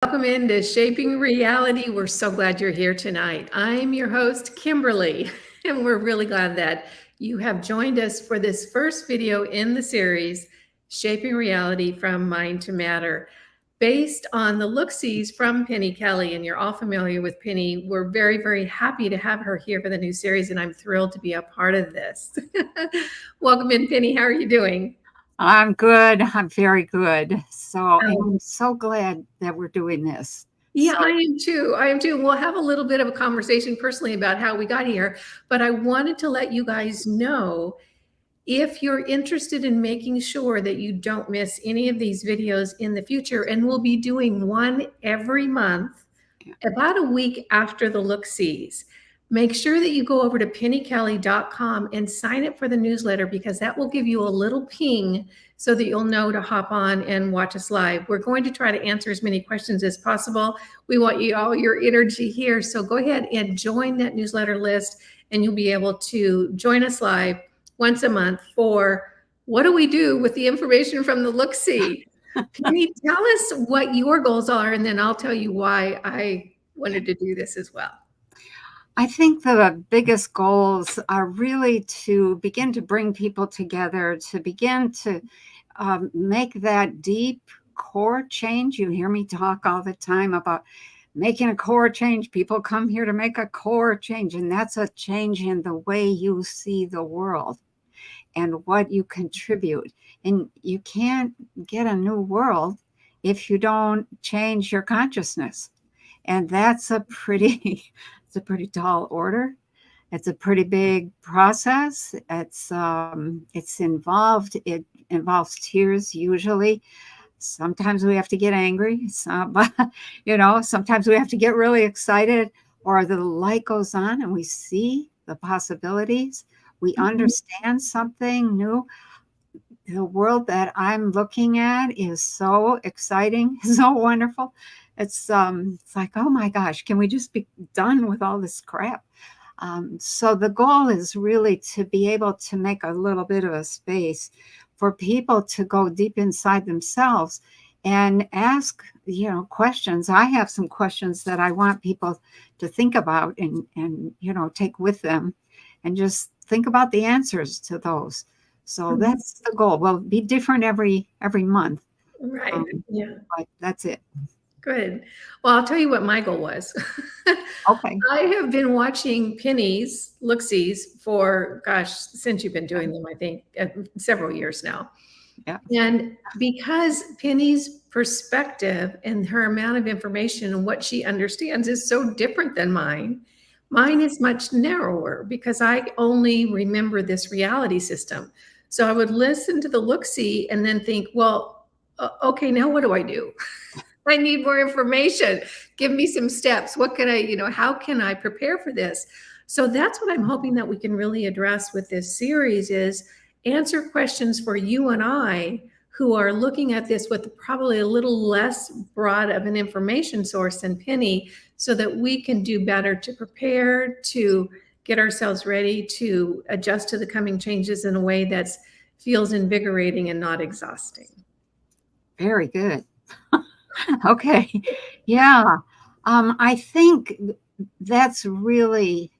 Welcome into Shaping Reality. We're so glad you're here tonight. I'm your host, Kimberly, and we're really glad that you have joined us for this first video in the series, Shaping Reality from Mind to Matter. Based on the look-sees from Penny Kelly, and you're all familiar with Penny, we're very, very happy to have her here for the new series, and I'm thrilled to be a part of this. Welcome in, Penny. How are you doing? I'm good. I'm very good. So I'm so glad that we're doing this. Yeah, I am too. I am too. We'll have a little bit of a conversation personally about how we got here, but I wanted to let you guys know if you're interested in making sure that you don't miss any of these videos in the future, and we'll be doing one every month, about a week after the look-sees. Make sure that you go over to pennykelly.com and sign up for the newsletter, because that will give you a little ping so that you'll know to hop on and watch us live. We're going to try to answer as many questions as possible. We want you all your energy here. So go ahead and join that newsletter list, and you'll be able to join us live once a month for what do we do with the information from the look-see. Penny, tell us what your goals are, and then I'll tell you why I wanted to do this as well. I think the biggest goals are really to begin to bring people together, to begin to make that deep core change. You hear me talk all the time about making a core change. People come here to make a core change, and that's a change in the way you see the world and what you contribute. And you can't get a new world if you don't change your consciousness. And that's a pretty tall order. It's a pretty big process. It's involved. It involves tears usually. Sometimes we have to get angry. Sometimes we have to get really excited, or the light goes on and we see the possibilities. We understand something new. The world that I'm looking at is so exciting, so wonderful. It's like, oh my gosh, can we just be done with all this crap? So the goal is really to be able to make a little bit of a space for people to go deep inside themselves and ask, questions. I have some questions that I want people to think about and take with them, and just think about the answers to those. So that's the goal. Well, be different every month. Right. Yeah. But that's it. Good. Well, I'll tell you what my goal was. Okay. I have been watching Penny's look-sees for, gosh, since you've been doing them, I think, several years now. Yeah. And because Penny's perspective and her amount of information and what she understands is so different than mine, mine is much narrower because I only remember this reality system. So I would listen to the look-see and then think, well, okay, now what do I do? I need more information. Give me some steps. What can I, how can I prepare for this? So that's what I'm hoping that we can really address with this series, is answer questions for you and I who are looking at this with probably a little less broad of an information source than Penny, so that we can do better to prepare, to get ourselves ready to adjust to the coming changes in a way that feels invigorating and not exhausting. Very good. Okay. Yeah. I think that's really,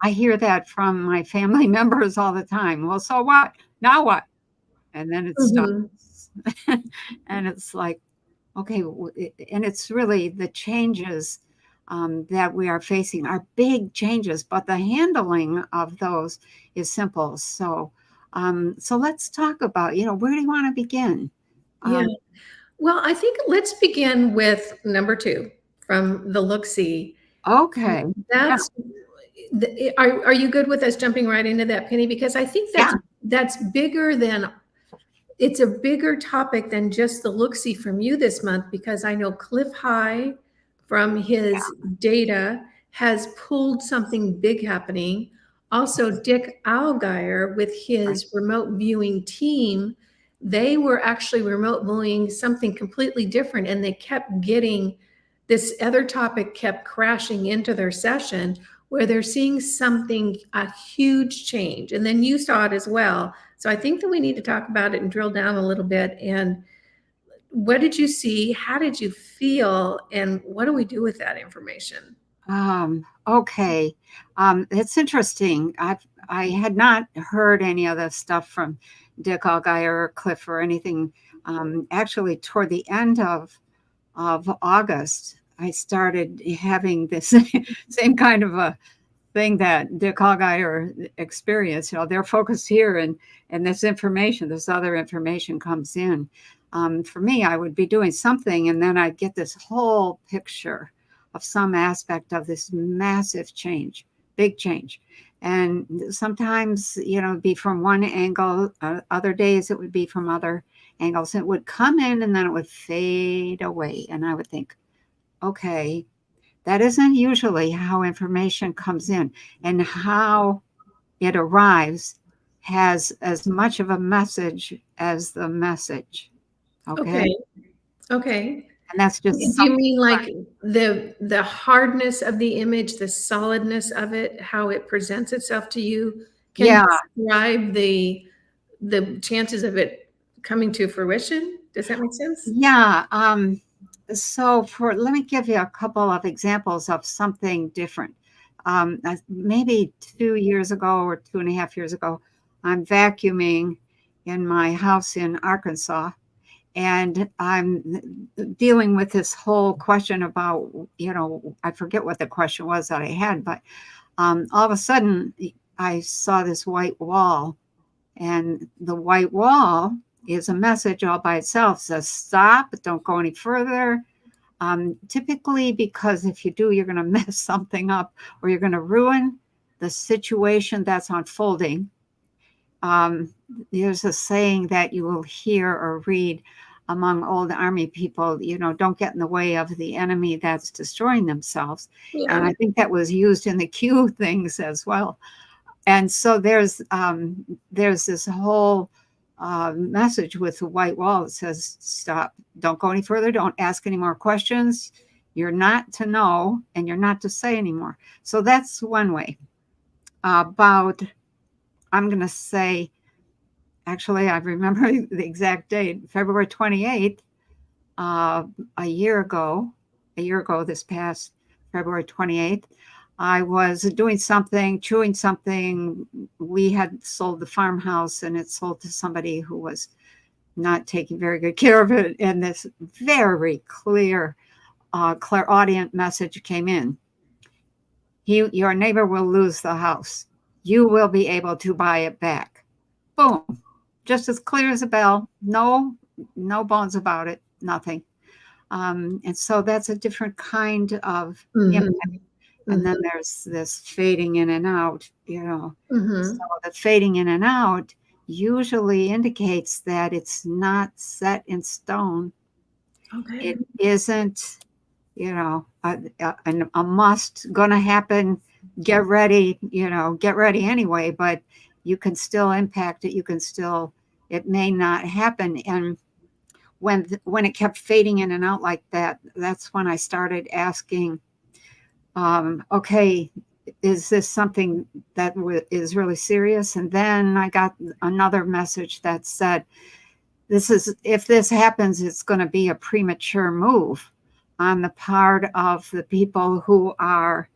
I hear that from my family members all the time. Well, so what? Now what? And then it stops. And it's like, okay. And it's really the changes that we are facing are big changes, but the handling of those is simple. So, so let's talk about, where do you want to begin? Yeah. Well, I think let's begin with number 2 from the look-see. Okay. That's are you good with us jumping right into that, Penny? Because I think that's bigger than, it's a bigger topic than just the look-see from you this month, because I know Cliff High from his data has pulled something big happening. Also, Dick Algeier with his remote viewing team, they were actually remote viewing something completely different, and they kept getting, this other topic kept crashing into their session where they're seeing something, a huge change. And then you saw it as well. So I think that we need to talk about it and drill down a little bit. And what did you see? How did you feel? And what do we do with that information? Okay. It's interesting. I had not heard any of the stuff from Dick Allgaier or Cliff or anything. Actually, toward the end of August, I started having this same kind of a thing that Dick Allgaier experienced. They're focused here, and this information, this other information comes in. For me, I would be doing something, and then I'd get this whole picture of some aspect of this massive change, big change. And sometimes, it'd be from one angle. Other days, it would be from other angles. It would come in, and then it would fade away. And I would think, okay, that isn't usually how information comes in, and how it arrives has as much of a message as the message. Okay. Okay. And that's just Do you mean like the hardness of the image, the solidness of it, how it presents itself to you? Can yeah, you describe the chances of it coming to fruition? Does that make sense? yeah. So let me give you a couple of examples of something different. Maybe 2 years ago or 2.5 years ago, I'm vacuuming in my house in Arkansas, and I'm dealing with this whole question about, I forget what the question was that I had, but all of a sudden I saw this white wall, and the white wall is a message all by itself. It says, stop, don't go any further. Typically, because if you do, you're going to mess something up, or you're going to ruin the situation that's unfolding. There's a saying that you will hear or read among old Army people, don't get in the way of the enemy that's destroying themselves. Yeah. And I think that was used in the Q things as well. And so there's this whole message with the white wall that says, stop, don't go any further, don't ask any more questions. You're not to know, and you're not to say anymore. So that's one way. About, I'm going to say, actually, I remember the exact date, February 28th, a year ago, this past February 28th, I was doing something, chewing something. We had sold the farmhouse, and it sold to somebody who was not taking very good care of it. And this very clear, clairaudient message came in. Your neighbor will lose the house. You will be able to buy it back. Boom. Just as clear as a bell. No bones about it. Nothing. And so that's a different kind of impact. And then there's this fading in and out, So the fading in and out usually indicates that it's not set in stone. Okay. It isn't, a must going to happen. Get ready, get ready anyway, but you can still impact it. It may not happen. And when it kept fading in and out like that, that's when I started asking, okay, is this something that is really serious? And then I got another message that said, if this happens, it's going to be a premature move on the part of the people who are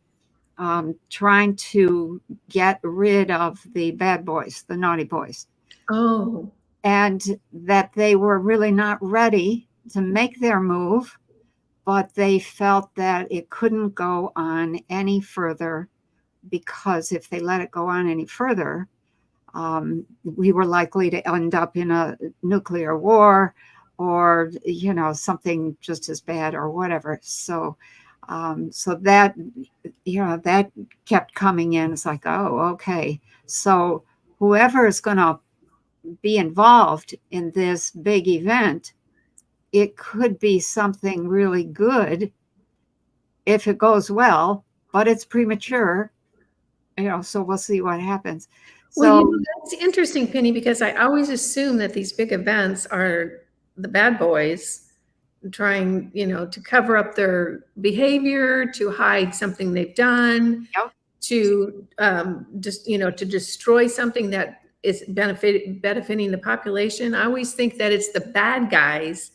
trying to get rid of the bad boys, the naughty boys. Oh. And that they were really not ready to make their move, but they felt that it couldn't go on any further, because if they let it go on any further, we were likely to end up in a nuclear war, or something just as bad, or whatever. So that that kept coming in. It's like, oh, okay. So whoever is going to be involved in this big event, it could be something really good if it goes well, but it's premature, so we'll see what happens. Well, that's interesting, Penny, because I always assume that these big events are the bad boys trying, to cover up their behavior, to hide something they've done, Yep. to just, to destroy something that is benefiting the population. I always think that it's the bad guys,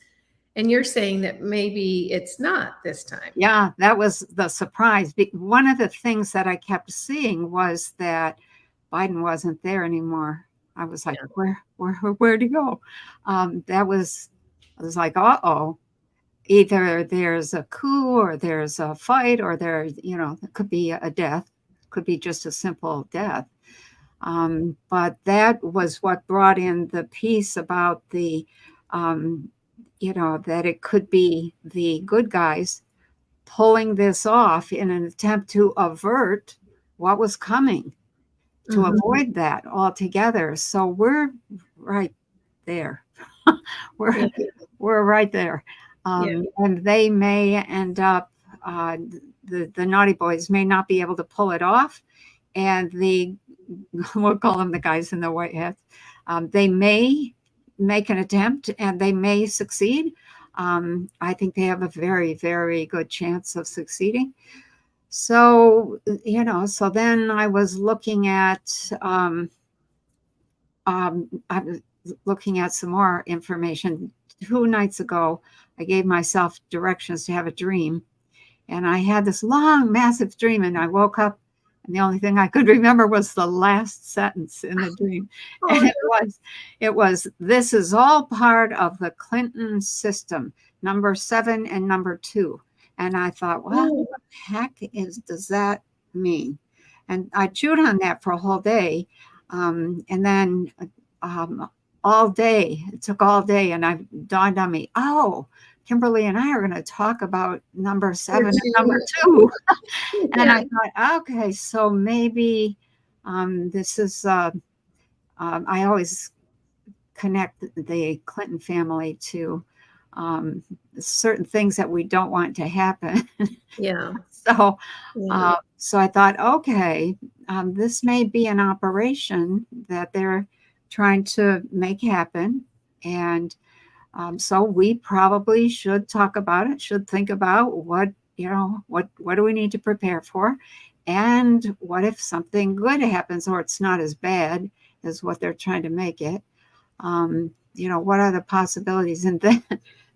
And you're saying that maybe it's not this time. Yeah, that was the surprise. One of the things that I kept seeing was that Biden wasn't there anymore. I was like, Yeah. where'd he go? That was, I was like, uh-oh, either there's a coup or there's a fight or there could be a death, could be just a simple death. But that was what brought in the piece about um, that it could be the good guys pulling this off in an attempt to avert what was coming, to avoid that altogether. So we're right there. we're Yeah. we're right there. Yeah. And they may end up, the naughty boys may not be able to pull it off. And we'll call them the guys in the white hats, they may make an attempt and they may succeed. I think they have a very, very good chance of succeeding. So, so then I was looking at, I was looking at some more information. 2 nights ago, I gave myself directions to have a dream. And I had this long, massive dream, and I woke up, and the only thing I could remember was the last sentence in the dream. Oh, And it was, this is all part of the Clinton system, number 7 and number 2. And I thought, what the heck does that mean? And I chewed on that for a whole day. And then all day, it took all day, and I dawned on me, oh, Kimberly and I are going to talk about number 7 and number 2. And I thought, okay, so maybe this is, I always connect the Clinton family to certain things that we don't want to happen. Yeah. So I thought, okay, this may be an operation that they're trying to make happen. And so we probably should talk about it, should think about what do we need to prepare for? And what if something good happens or it's not as bad as what they're trying to make it? What are the possibilities? And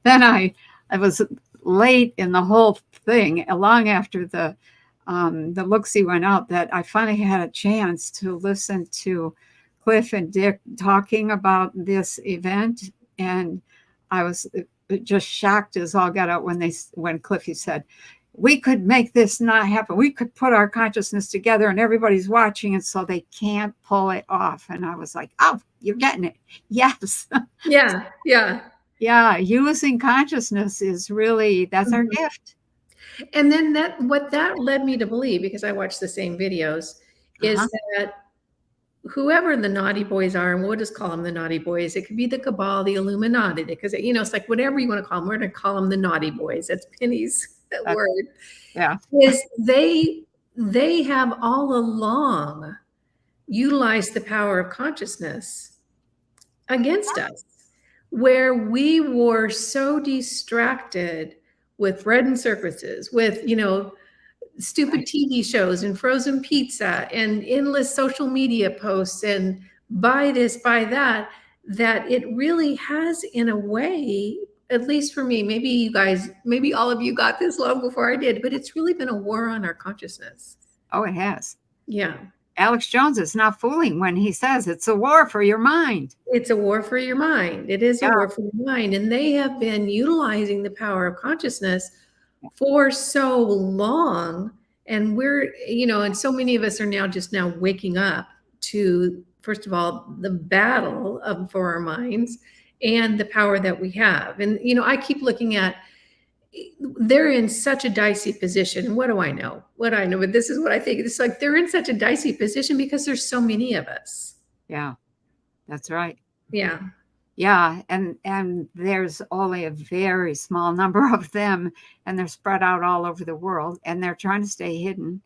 then I was late in the whole thing, long after the look-see went out, that I finally had a chance to listen to Cliff and Dick talking about this event. And I was just shocked as all got out when Cliffy said, we could make this not happen. We could put our consciousness together and everybody's watching, and so they can't pull it off. And I was like, oh, you're getting it. Yes. Yeah. Yeah. Yeah. Using consciousness is really, that's our gift. And then what that led me to believe, because I watched the same videos, is that whoever the naughty boys are, and we'll just call them the naughty boys, it could be the cabal, the Illuminati, because it's like whatever you want to call them, we're going to call them the naughty boys. That's Penny's word. Yeah. Is they have all along utilized the power of consciousness against us, where we were so distracted with bread and circuses, with stupid TV shows and frozen pizza and endless social media posts and buy this, buy that it really has, in a way, at least for me, maybe you guys, maybe all of you got this long before I did, but it's really been a war on our consciousness. Oh, it has. Yeah. Alex Jones is not fooling when he says it's a war for your mind. It's a war for your mind. It is a war for your mind. And they have been utilizing the power of consciousness for so long. And we're, and so many of us are now waking up to, first of all, the battle for our minds and the power that we have. And, I keep looking at, they're in such a dicey position. And what do I know? But this is what I think. It's like they're in such a dicey position because there's so many of us. Yeah, that's right. Yeah. Yeah. And there's only a very small number of them, and they're spread out all over the world, and they're trying to stay hidden.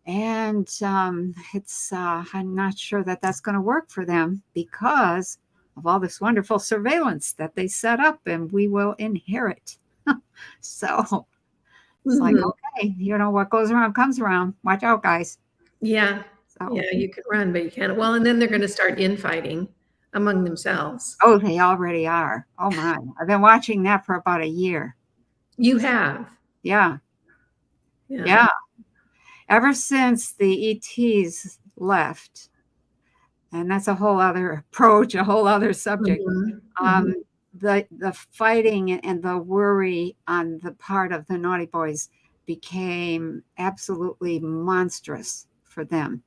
And it's I'm not sure that that's going to work for them because of all this wonderful surveillance that they set up and we will inherit. So it's like, okay, what goes around comes around. Watch out, guys. Yeah. So. Yeah, you can run, but you can't. Well, and then they're going to start infighting among themselves. Oh, they already are. Oh my. I've been watching that for about a year. You have. Yeah. Yeah. Yeah. Ever since the ETs left, and that's a whole other approach, a whole other subject. Mhm. Um, Mhm. the fighting and the worry on the part of the naughty boys became absolutely monstrous for them.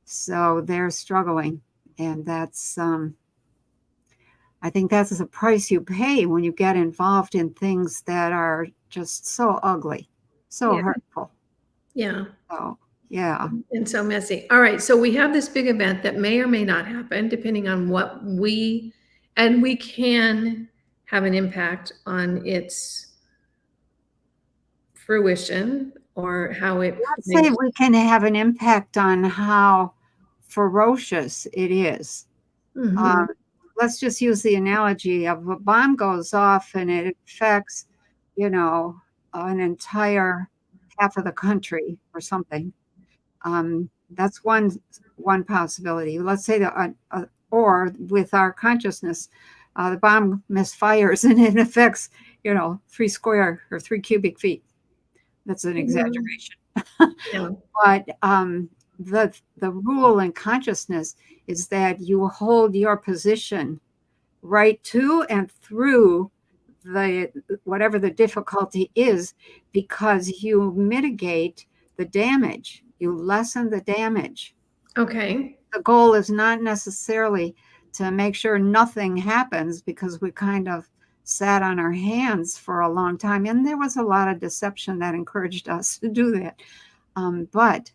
So they're struggling, and that's I think that's a price you pay when you get involved in things that are just so ugly, so Yeah. hurtful. Yeah. So yeah. And so messy. All right. So we have this big event that may or may not happen, depending on what and we can have an impact on its fruition or how it Let's say makes. we can have an impact on how ferocious it is. Mhm. Um, let's just use the analogy of a bomb goes off and it affects, you know, an entire half of the country or something. That's one possibility. Let's say that, or with our consciousness, the bomb misfires and it affects, 3 square or 3 cubic feet. That's an Mhm. exaggeration. Yeah. But the rule in consciousness is that you hold your position right to and through the whatever the difficulty is, because you mitigate the damage, you lessen the damage. Okay. The goal is not necessarily to make sure nothing happens, because we kind of sat on our hands for a long time, and there was a lot of deception that encouraged us to do that. But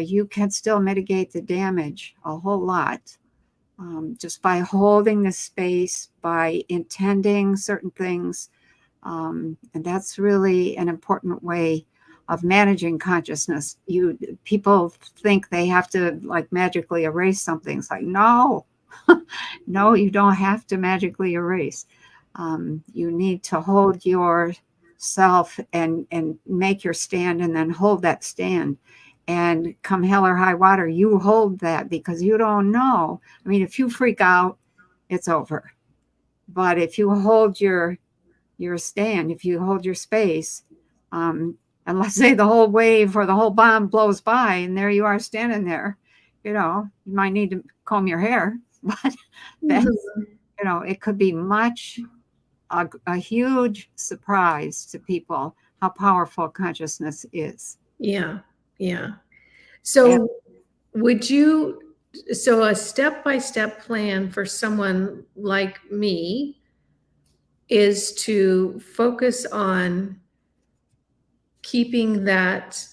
you can still mitigate the damage a whole lot, just by holding the space, by intending certain things. And that's really an important way of managing consciousness. People think they have to like magically erase something. It's like, no, no, you don't have to magically erase. You need to hold yourself and make your stand, and then hold that stand. And come hell or high water, you hold that, because you don't know. I mean, if you freak out, it's over. But if you hold your stand, if you hold your space, um, and let's say the whole wave or the whole bomb blows by, and there you are standing there, you might need to comb your hair, but that's, Mhm. it could be a huge surprise to people how powerful consciousness is. Yeah. Yeah. And So would you, so a step-by-step plan for someone like me is to focus on keeping that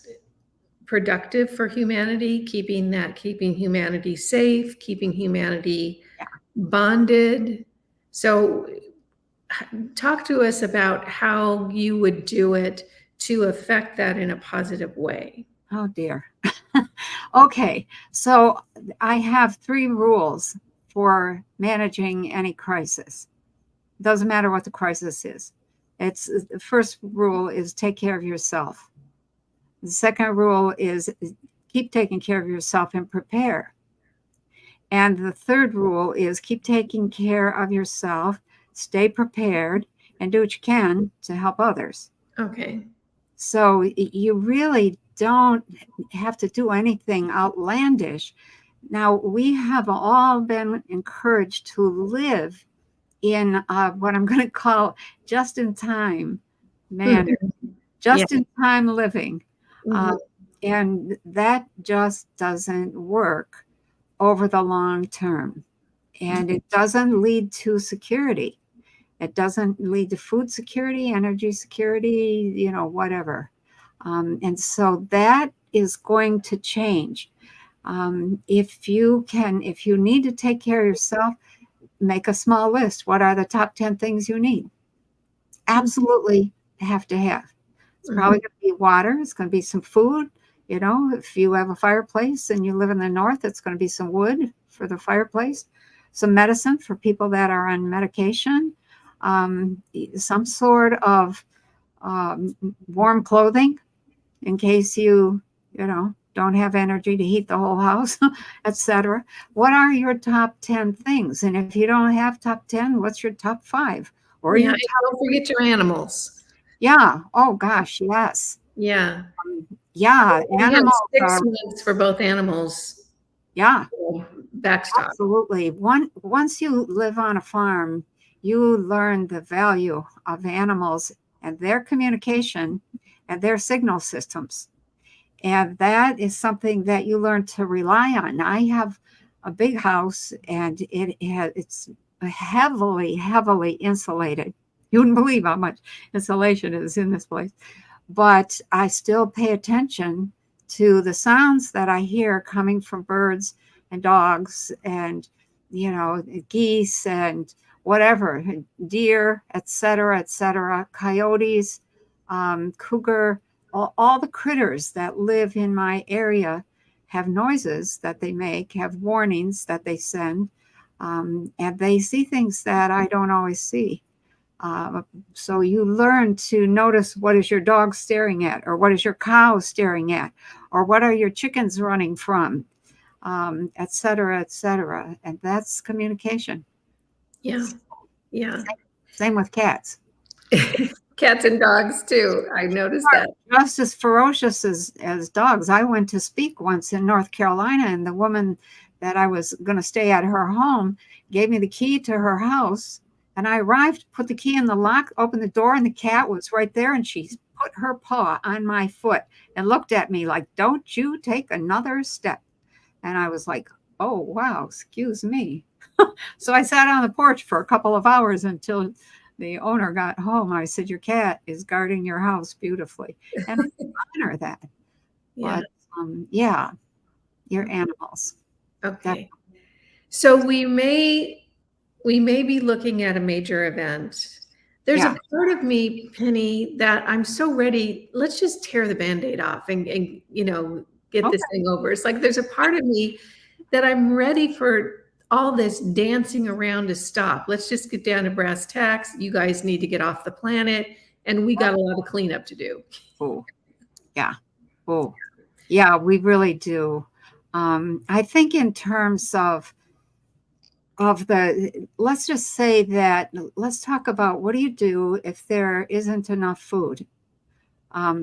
productive for humanity, keeping humanity safe, keeping humanity yeah, bonded. So talk to us about how you would do it to affect that in a positive way. oh dear. Okay, so I have 3 rules for managing any crisis. Doesn't matter what the crisis is. It's the first rule is take care of yourself. The second rule is keep taking care of yourself and prepare. And the third rule is keep taking care of yourself, stay prepared, and do what you can to help others. Okay. So you really don't have to do anything outlandish. Now, we have all been encouraged to live in what I'm going to call just in time manner, Mhm. Yeah. just in time living. Mhm. Uh, and that just doesn't work over the long term. And it doesn't lead to security. It doesn't lead to food security, energy security, whatever. And so that is going to change. If you need to take care of yourself, make a small list. What are the top 10 things you need? Absolutely have to have. It's Mhm. probably going to be water. It's going to be some food. If you have a fireplace and you live in the north, it's going to be some wood for the fireplace, some medicine for people that are on medication, some sort of warm clothing in case you don't have energy to heat the whole house, etc. What are your top 10 things? And if you don't have top 10, what's your top 5? Or Yeah, your and don't forget your animals. Yeah. Oh gosh, yes. Yeah. Yeah, We have animals 6 are, months for both animals, yeah, backstop. absolutely. Once you live on a farm, you learn the value of animals and their communication and their signal systems. And that is something that you learn to rely on. I have a big house and it's heavily, heavily insulated. You wouldn't believe how much insulation is in this place. But I still pay attention to the sounds that I hear coming from birds and dogs and, geese and whatever, deer, etc., coyotes, cougar, all the critters that live in my area have noises that they make, have warnings that they send, and they see things that I don't always see. So you learn to notice, what is your dog staring at, or what is your cow staring at, or what are your chickens running from, etc. And that's communication. Yeah. Yeah. Same with cats. Cats and dogs too. I noticed that. Just as ferocious as dogs. I went to speak once in North Carolina, and the woman that I was going to stay at her home gave me the key to her house. And I arrived, put the key in the lock, opened the door, and the cat was right there. And she put her paw on my foot and looked at me like, "Don't you take another step." And I was like, "Oh, wow, excuse me." So I sat on the porch for a couple of hours until the owner got home. I said, "Your cat is guarding your house beautifully." And I honor that. Yeah. But yeah, your animals. Okay. So we may be looking at a major event. There's Yeah. a part of me, Penny, that I'm so ready. Let's just tear the Band-Aid off and get this Okay. thing over. It's like there's a part of me that I'm ready for all this dancing around to stop. Let's just get down to brass tacks. You guys need to get off the planet, and we got a lot of cleanup to do. Oh, yeah. Oh, yeah, we really do. I think in terms of let's just say that, let's talk about, what do you do if there isn't enough food?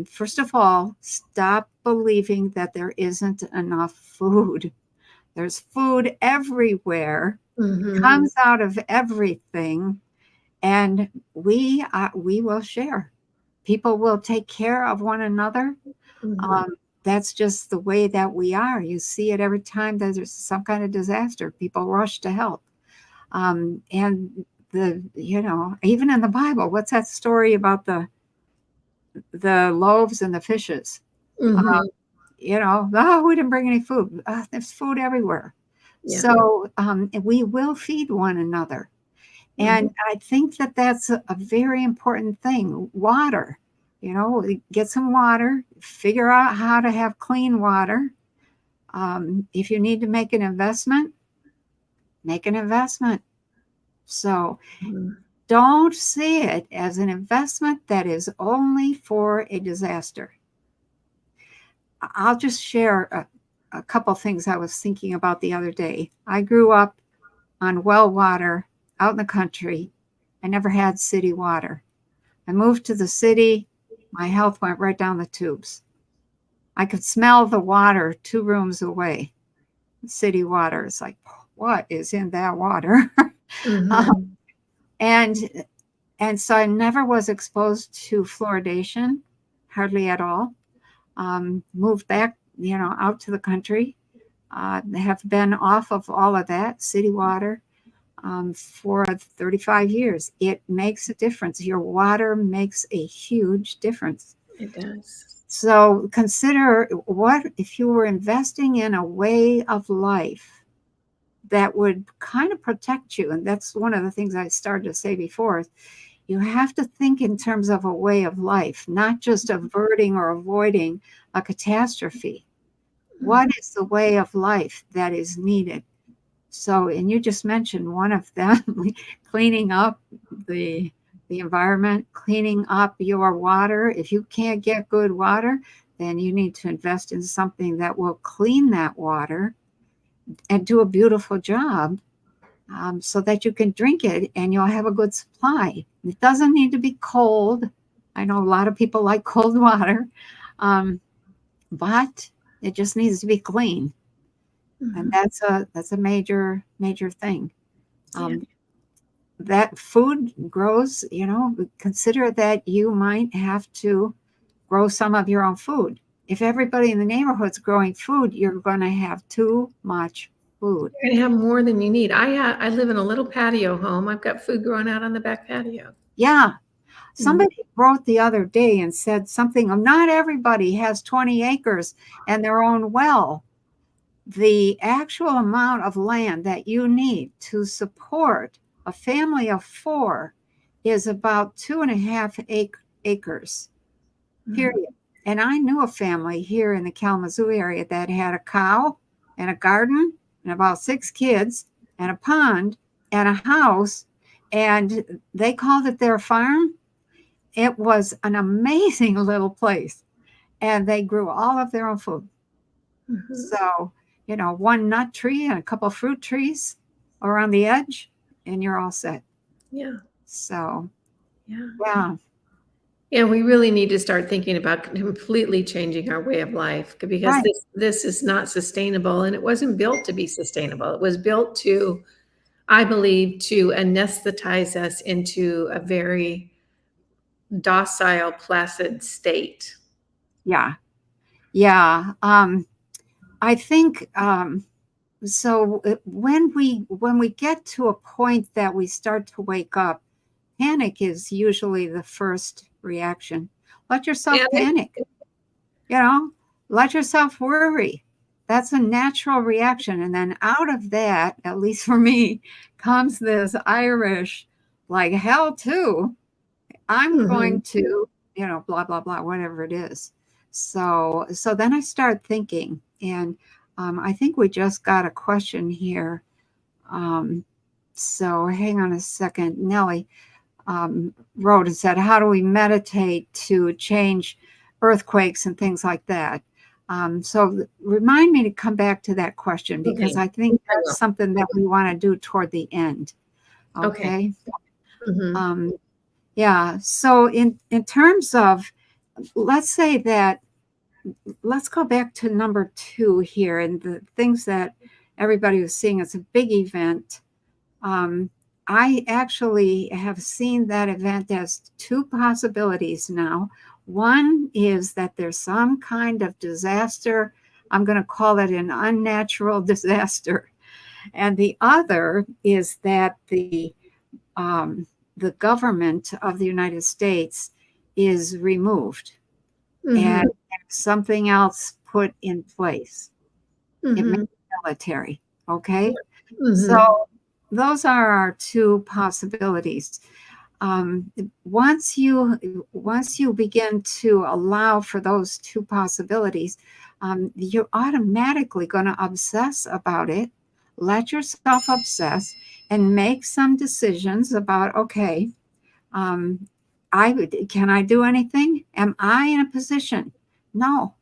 First of all, stop believing that there isn't enough food. There's food everywhere. It Mhm. comes out of everything, and we will share. People will take care of one another. Mhm. That's just the way that we are. You see it every time that there's some kind of disaster. People rush to help. And even in the Bible, what's that story about the loaves and the fishes? Uh, Mhm. Oh, we didn't bring any food. There's food everywhere. Yeah. So we will feed one another. And I think that that's a very important thing. Water, get some water, figure out how to have clean water. If you need to make an investment, make an investment. So Mhm. don't see it as an investment that is only for a disaster. I'll just share a couple things I was thinking about the other day. I grew up on well water out in the country. I never had city water. I moved to the city. My health went right down the tubes. I could smell the water 2 rooms away. City water. It's like, what is in that water? Mhm. and so I never was exposed to fluoridation, hardly at all. Moved back, out to the country. Have been off of all of that, city water, for 35 years. It makes a difference. Your water makes a huge difference. It does. So consider, what if you were investing in a way of life that would kind of protect you. And that's one of the things I started to say before. You have to think in terms of a way of life, not just averting or avoiding a catastrophe. What is the way of life that is needed? So, and you just mentioned one of them, cleaning up the environment, cleaning up your water. If you can't get good water, then you need to invest in something that will clean that water and do a beautiful job, so that you can drink it and you'll have a good supply. It doesn't need to be cold. I know a lot of people like cold water, but it just needs to be clean. And that's a major thing. That food grows, consider that you might have to grow some of your own food. If everybody in the neighborhood's growing food, you're going to have too much food. You're going to have more than you need. I live in a little patio home. I've got food growing out on the back patio. Yeah. Somebody wrote the other day and said something of, not everybody has 20 acres and their own well. The actual amount of land that you need to support a family of 4 is about 2.5 acres, period. And I knew a family here in the Kalamazoo area that had a cow and a garden and about 6 kids and a pond and a house, and they called it their farm. It was an amazing little place, and they grew all of their own food. So, 1 nut tree and a couple of fruit trees around the edge, and you're all set. Yeah. So, yeah. Yeah, we really need to start thinking about completely changing our way of life, because this is not sustainable, and it wasn't built to be sustainable. It was built to, I believe, to anesthetize us into a very docile, placid state. Yeah. I think so. When we get to a point that we start to wake up, panic is usually the first reaction. Let yourself panic. Let yourself worry. That's a natural reaction. And then out of that, at least for me, comes this Irish, like, hell too. I'm going to, blah, blah, blah, whatever it is. So then I start thinking, and I think we just got a question here. So hang on a second. Nellie wrote and said, how do we meditate to change earthquakes and things like that? So remind me to come back to that question, because I think that's something that we want to do toward the end. Okay. Yeah. So in terms of, let's say that, let's go back to number 2 here, and the things that everybody was seeing as a big event. I actually have seen that event as 2 possibilities now. One is that there's some kind of disaster. I'm going to call it an unnatural disaster. And the other is that the government of the United States is removed and something else put in place. It may be military. Okay. So those are our 2 possibilities. Once you begin to allow for those 2 possibilities, you're automatically going to obsess about it. Let yourself obsess and make some decisions about, okay, can I do anything? Am I in a position? No,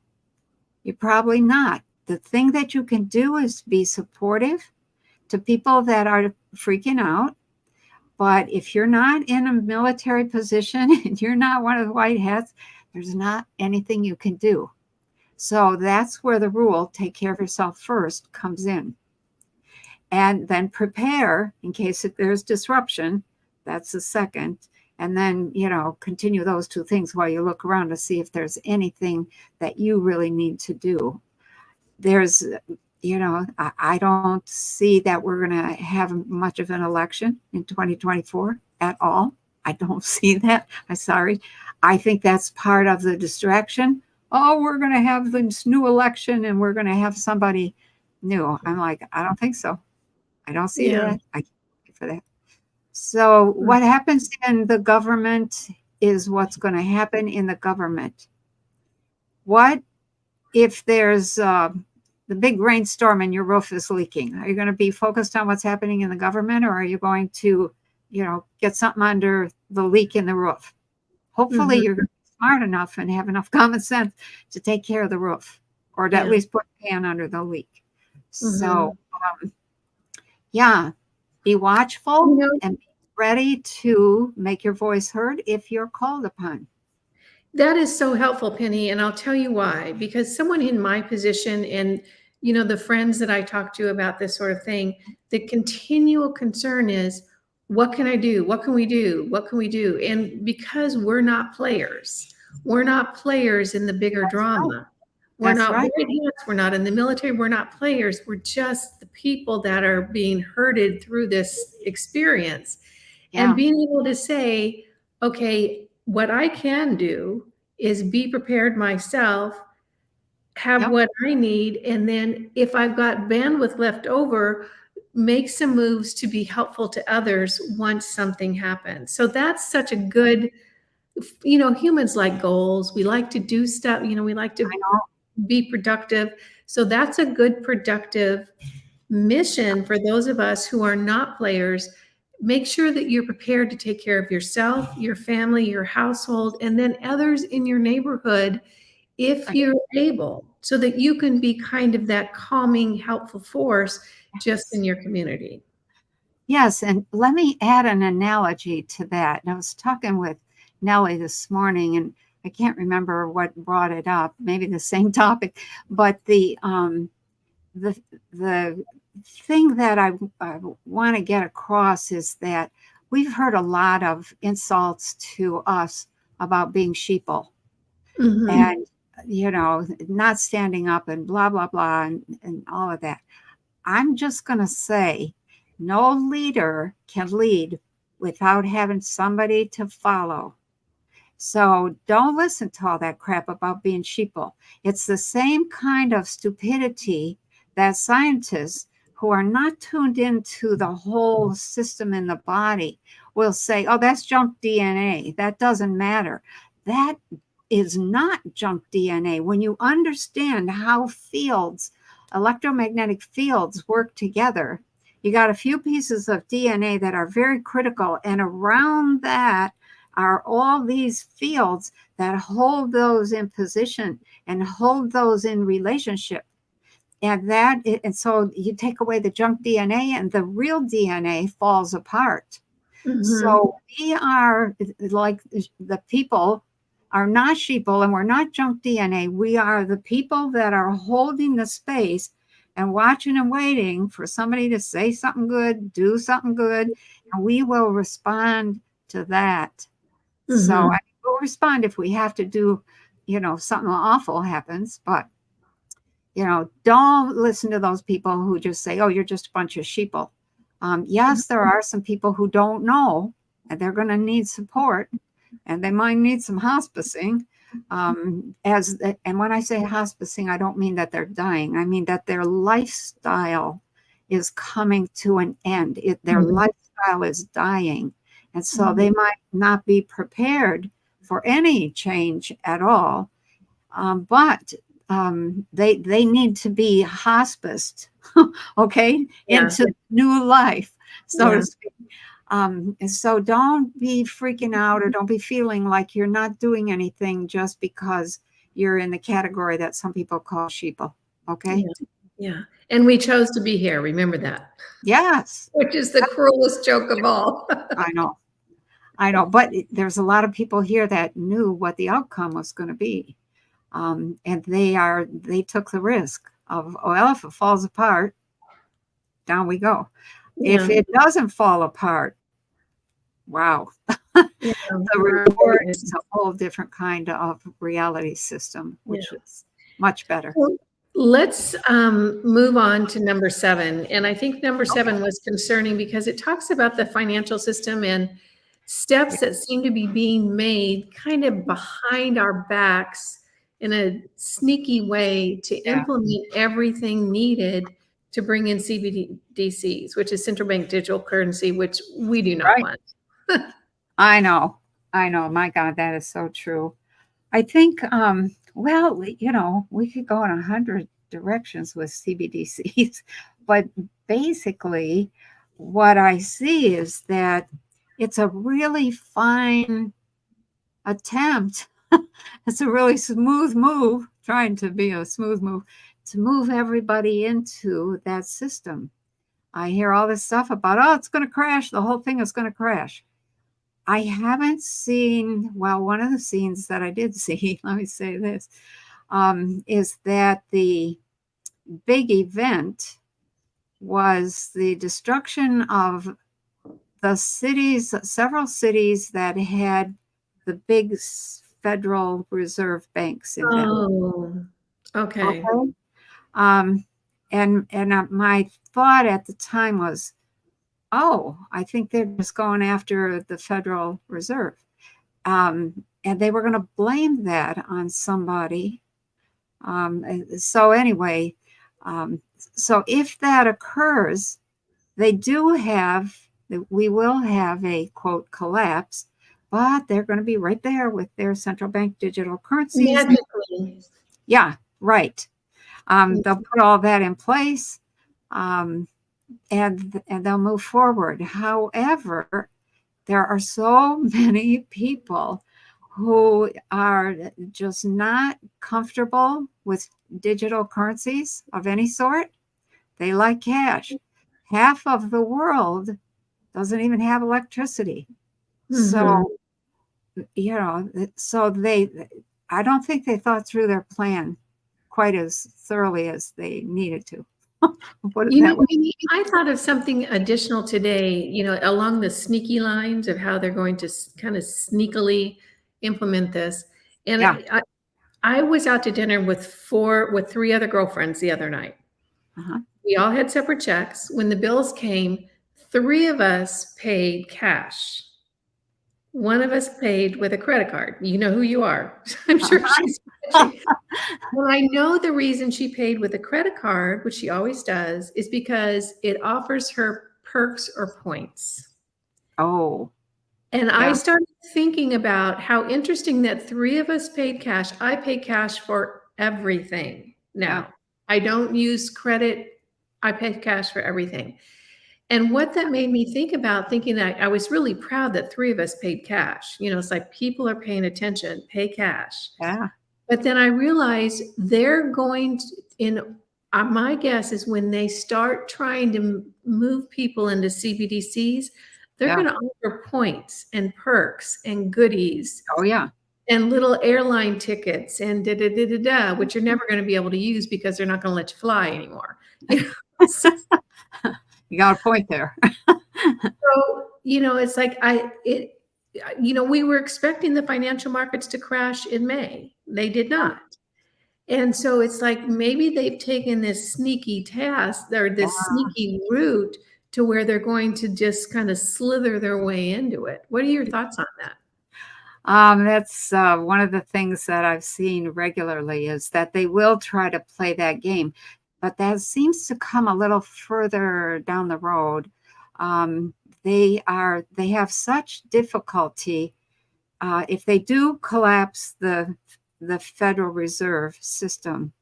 you're probably not. The thing that you can do is be supportive to people that are freaking out. But if you're not in a military position and you're not one of the white hats, there's not anything you can do. So that's where the rule, take care of yourself first, comes in. And then prepare in case if there's disruption. That's the second. And then, continue those 2 things while you look around to see if there's anything that you really need to do. There's, I don't see that we're going to have much of an election in 2024 at all. I don't see that. I'm sorry. I think that's part of the distraction. Oh, we're going to have this new election and we're going to have somebody new. I'm like, I don't think so. I don't see that. I can't wait for that. So what happens in the government is what's going to happen in the government. What if there's the big rainstorm and your roof is leaking? Are you going to be focused on what's happening in the government, or are you going to, get something under the leak in the roof? Hopefully you're going to be smart enough and have enough common sense to take care of the roof, or to at Yeah. least put a pan under the leak. Mhm. So, yeah, be watchful You know, and be ready to make your voice heard if you're called upon. that is so helpful, Penny, and I'll tell you why. Because someone in my position and, the friends that I talk to about this sort of thing, the continual concern is, what can I do? What can we do? What can we do? And because we're not players in the bigger That's right. drama. We're That's not right. white hats, we're not in the military, we're not players. We're just the people that are being herded through this experience. And Yeah. being able to say, okay, what I can do is be prepared myself, have Yep. what I need, and then if I've got bandwidth left over, make some moves to be helpful to others once something happens. So that's such a good, humans like goals. We like to do stuff, we like to I know. be productive. So that's a good productive mission for those of us who are not players. Make sure that you're prepared to take care of yourself, your family, your household, and then others in your neighborhood if Right. you're able, so that you can be kind of that calming, helpful force just in your community. Yes, and let me add an analogy to that. And I was talking with Nellie this morning, and I can't remember what brought it up. Maybe the same topic, but the the thing that I want to get across is that we've heard a lot of insults to us about being sheeple Mhm. and not standing up and blah blah blah and all of that. I'm just going to say no leader can lead without having somebody to follow. So don't listen to all that crap about being sheeple. It's the same kind of stupidity that scientists who are not tuned into the whole system in the body will say, oh, that's junk DNA. That doesn't matter. That is not junk DNA. When you understand how electromagnetic fields work together, you got a few pieces of DNA that are very critical. And around that are all these fields that hold those in position and hold those in relationship. And so you take away the junk DNA and the real DNA falls apart. Mhm. So we are like the people are not sheeple and we're not junk DNA. We are the people that are holding the space and watching and waiting for somebody to say something good, do something good, and we will respond to that. So Mhm. we'll respond if we have to do, something awful happens, but don't listen to those people who just say, oh, you're just a bunch of sheeple. Yes, there are some people who don't know and they're going to need support and they might need some hospicing. And when I say hospicing, I don't mean that they're dying. I mean that their lifestyle is coming to an end. Their Mhm. lifestyle is dying. And so they might not be prepared for any change at all. But they need to be hospiced, okay, Yeah. into new life, so Yeah. to speak. And so don't be freaking out or don't be feeling like you're not doing anything just because you're in the category that some people call sheeple. Okay. Yeah. Yeah. And we chose to be here. Remember that, Yes, which is the cruelest joke of all. I know. I know. But there's a lot of people here that knew what the outcome was going to be. And they took the risk of, well, if it falls apart, down we go. If Yeah. it doesn't fall apart, wow, Yeah. the Right. reward is a whole different kind of reality system, Yeah. which is much better. Well, let's move on to number 7. And I think number Okay. 7 was concerning because it talks about the financial system and steps that seem to be being made kind of behind our backs in a sneaky way to Yeah. implement everything needed to bring in CBDCs, which is central bank digital currency, which we do not Right. want. I know. I know. My God, that is so true. I think, well, we could go in 100 directions with CBDCs, but basically, what I see is that it's a really fine attempt It's a really smooth move, trying to be a smooth move, to move everybody into that system. I hear all this stuff about, oh, it's going to crash. The whole thing is going to crash. I haven't seen, well, one of the scenes that I did see, let me say this, is that the big event was the destruction of the cities, several cities that had the big Federal Reserve banks in them. Oh, okay. Okay. Um, and my thought at the time was, oh, I think they're just going after the Federal Reserve. And they were going to blame that on somebody. So anyway, so if that occurs, we will have a quote collapse, but they're going to be right there with their central bank digital currencies. Magically. Yeah, right. They'll put all that in place, and they'll move forward. However, there are so many people who are just not comfortable with digital currencies of any sort. They like cash. Half of the world doesn't even have electricity. So, I don't think they thought through their plan quite as thoroughly as they needed to. Put it that way. I thought of something additional today, along the sneaky lines of how they're going to kind of sneakily implement this. And Yeah. I was out to dinner with three other girlfriends the other night. Uh-huh. We all had separate checks. When the bills came, three of us paid cash. One of us paid with a credit card. You know who you are. I'm sure she's watching. Well, I know the reason she paid with a credit card, which she always does, is because it offers her perks or points. Oh. And Yeah. I started thinking about how interesting that three of us paid cash. I pay cash for everything now. Yeah. I don't use credit. I pay cash for everything. And what that made me think about, thinking that I was really proud that three of us paid cash. It's like people are paying attention, pay cash. Yeah. But then I realized they're going to, my guess is when they start trying to move people into CBDCs, they're Yeah. going to offer points and perks and goodies Oh, yeah. and little airline tickets and which you're never going to be able to use because they're not going to let you fly anymore. You got a point there. So, it's like we were expecting the financial markets to crash in May. They did not. And so it's like maybe they've taken this sneaky task or this sneaky route to where they're going to just kind of slither their way into it. What are your thoughts on that? That's one of the things that I've seen regularly is that they will try to play that game, but that seems to come a little further down the road. They have such difficulty if they do collapse the Federal Reserve System.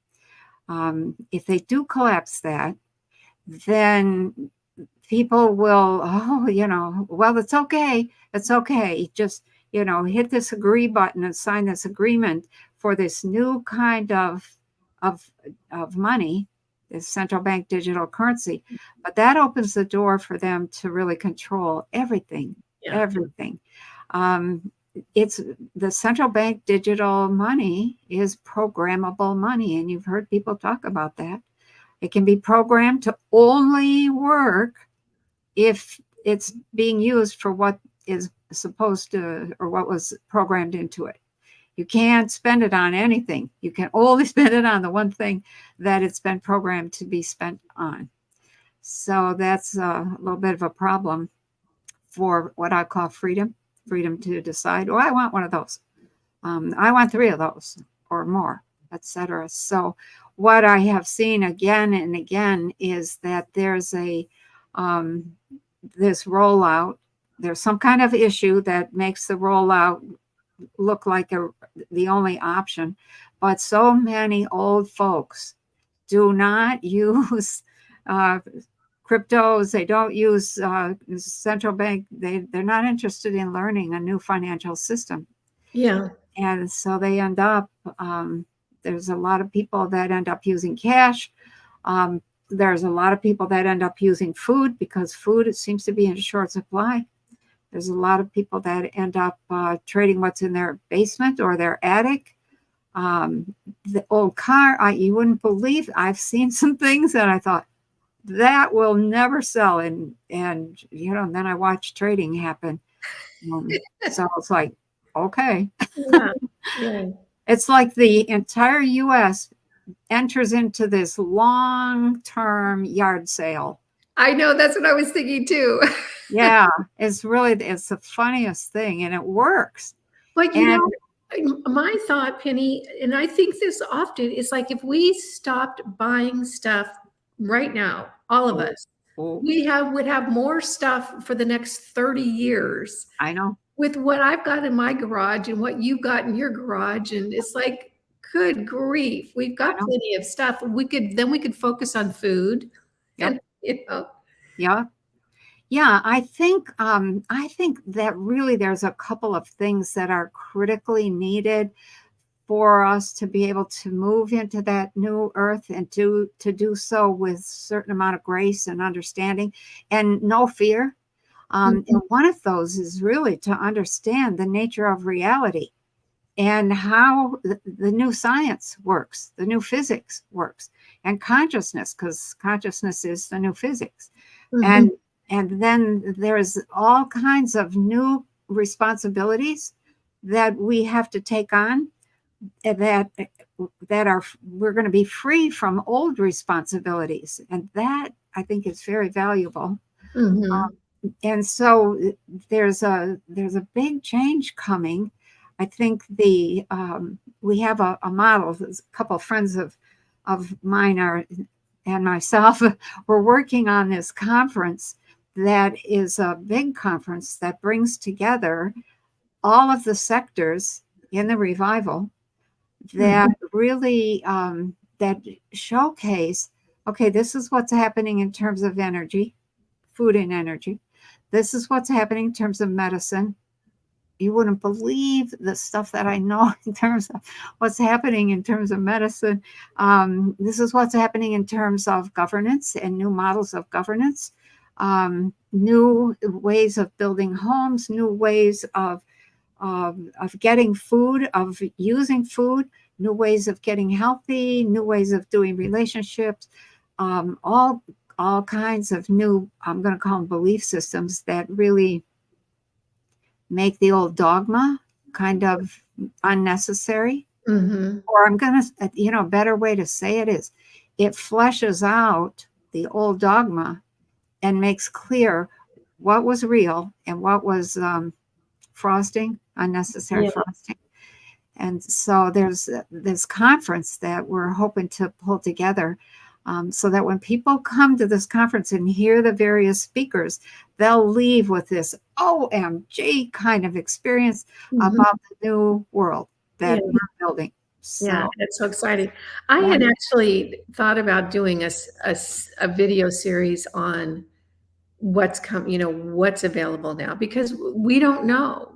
If they do collapse that, then people will, well, it's okay. It's okay. Just, hit this agree button and sign this agreement for this new kind of money, this central bank digital currency. But that opens the door for them to really control everything, everything. It's the central bank digital money is programmable money. And you've heard people talk about that. It can be programmed to only work if it's being used for what is supposed to, or what was programmed into it. You can't spend it on anything. You can only spend it on the one thing that it's been programmed to be spent on. So that's a little bit of a problem for what I call freedom to decide, oh, I want one of those. I want three of those or more, etc. So what I have seen again and again is that there's this rollout. There's some kind of issue that makes the rollout look like the only option. But so many old folks do not use cryptos. They don't use central bank. They're not interested in learning a new financial system. Yeah. And so they end up, there's a lot of people that end up using cash. There's a lot of people that end up using food because food, it seems to be in short supply. There's a lot of people that end up trading what's in their basement or their attic. The old car, you wouldn't believe, I've seen some things that I thought, that will never sell. And then I watched trading happen. So it's like, okay. Yeah. Yeah. It's like the entire US enters into this long-term yard sale. I know, that's what I was thinking too. Yeah, it's the funniest thing, and it works. But And my thought, Penny, and I think this often, is like if we stopped buying stuff right now, all of us, we would have more stuff for the next 30 years. I know. With what I've got in my garage and what you've got in your garage, and it's like, good grief, we've got plenty of stuff. We could focus on food. Yep. And, Yeah. Yeah, I think that really there's a couple of things that are critically needed for us to be able to move into that new earth and to do so with a certain amount of grace and understanding and no fear. And one of those is really to understand the nature of reality and how the new science works, the new physics works, and consciousness, because consciousness is the new physics. And then there's all kinds of new responsibilities that we have to take on that we're going to be free from old responsibilities. And that, I think, is very valuable. And so there's a big change coming. I think we have a model. A couple of friends of mine and myself we're working on this conference that is a big conference that brings together all of the sectors in the revival that really that showcase, okay, this is what's happening in terms of energy, food and energy. This is what's happening in terms of medicine. You wouldn't believe the stuff that I know in terms of what's happening in terms of medicine. This is what's happening in terms of governance and new models of governance, new ways of building homes, new ways of getting food, of using food, new ways of getting healthy, new ways of doing relationships, all kinds of new, I'm going to call them belief systems that really make the old dogma kind of unnecessary. Or I'm going to, a better way to say it is, it fleshes out the old dogma and makes clear what was real and what was frosting, unnecessary frosting. And so there's this conference that we're hoping to pull together so that when people come to this conference and hear the various speakers, they'll leave with this OMG kind of experience about the new world that we're building. So, yeah, it's so exciting. I had actually thought about doing a video series on what's what's available now, because we don't know.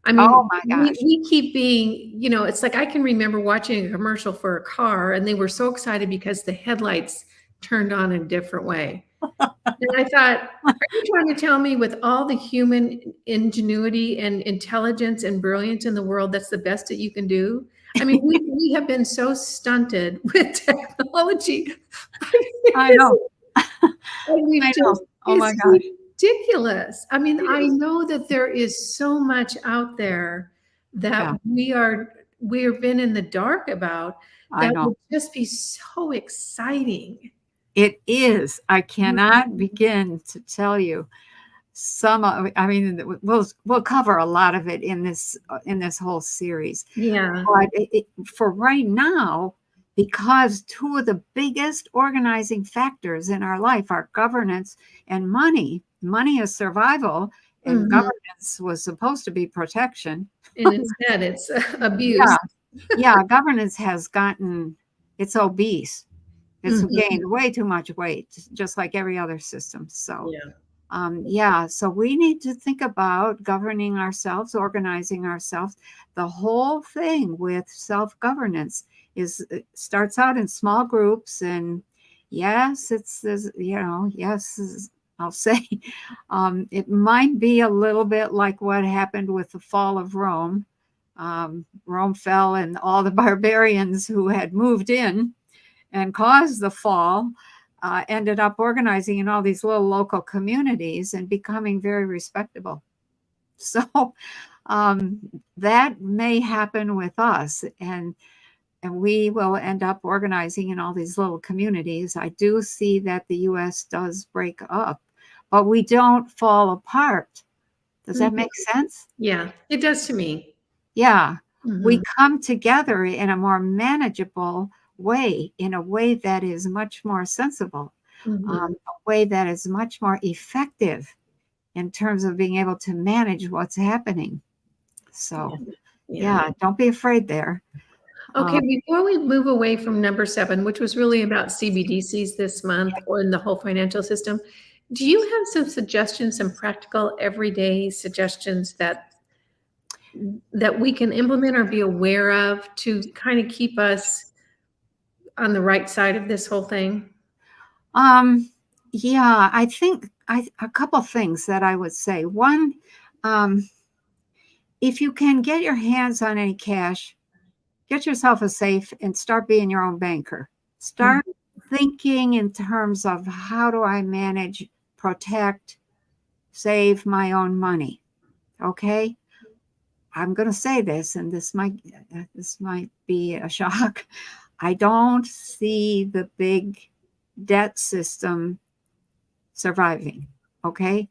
I mean, oh my gosh. we keep being, it's like I can remember watching a commercial for a car and they were so excited because the headlights turned on in a different way. And I thought, are you trying to tell me with all the human ingenuity and intelligence and brilliance in the world, that's the best that you can do? I mean, we have been so stunted with technology. I know. I know. Oh my gosh. Ridiculous. I mean, I know that there is so much out there that we've been in the dark about that would just be so exciting. It is. I cannot begin to tell you we'll cover a lot of it in this whole series. Yeah. But for right now, because two of the biggest organizing factors in our life are governance and money. Money is survival, and governance was supposed to be protection. And instead, it's abuse. Yeah, governance has it's obese. It's gained way too much weight, just like every other system. So, Yeah, so we need to think about governing ourselves, organizing ourselves. The whole thing with self-governance is it starts out in small groups, and yes, yes, I'll say it might be a little bit like what happened with the fall of Rome. Rome fell, and all the barbarians who had moved in and caused the fall ended up organizing in all these little local communities and becoming very respectable. So um, that may happen with us, and we will end up organizing in all these little communities. I do see that the U.S. does break up, but we don't fall apart. Does that Mhm. make sense? Yeah, it does to me. Yeah, we Mhm. come together in a more manageable way, in a way that is much more sensible, Mhm. a way that is much more effective in terms of being able to manage what's happening. Yeah. So, Yeah. yeah, don't be afraid there. Okay, Um, before we move away from number 7, which was really about CBDCs this month or in the whole financial system, do you have some suggestions, some practical everyday suggestions that we can implement or be aware of to kind of keep us on the right side of this whole thing? um, yeah, I think a couple things that I would say. One, um, if you can get your hands on any cash, get yourself a safe and start being your own banker. Mhm. Start thinking in terms of how do I manage, protect, save my own money. Okay? I'm going to say this, and this might be a shock. I don't see the big debt system surviving. Okay?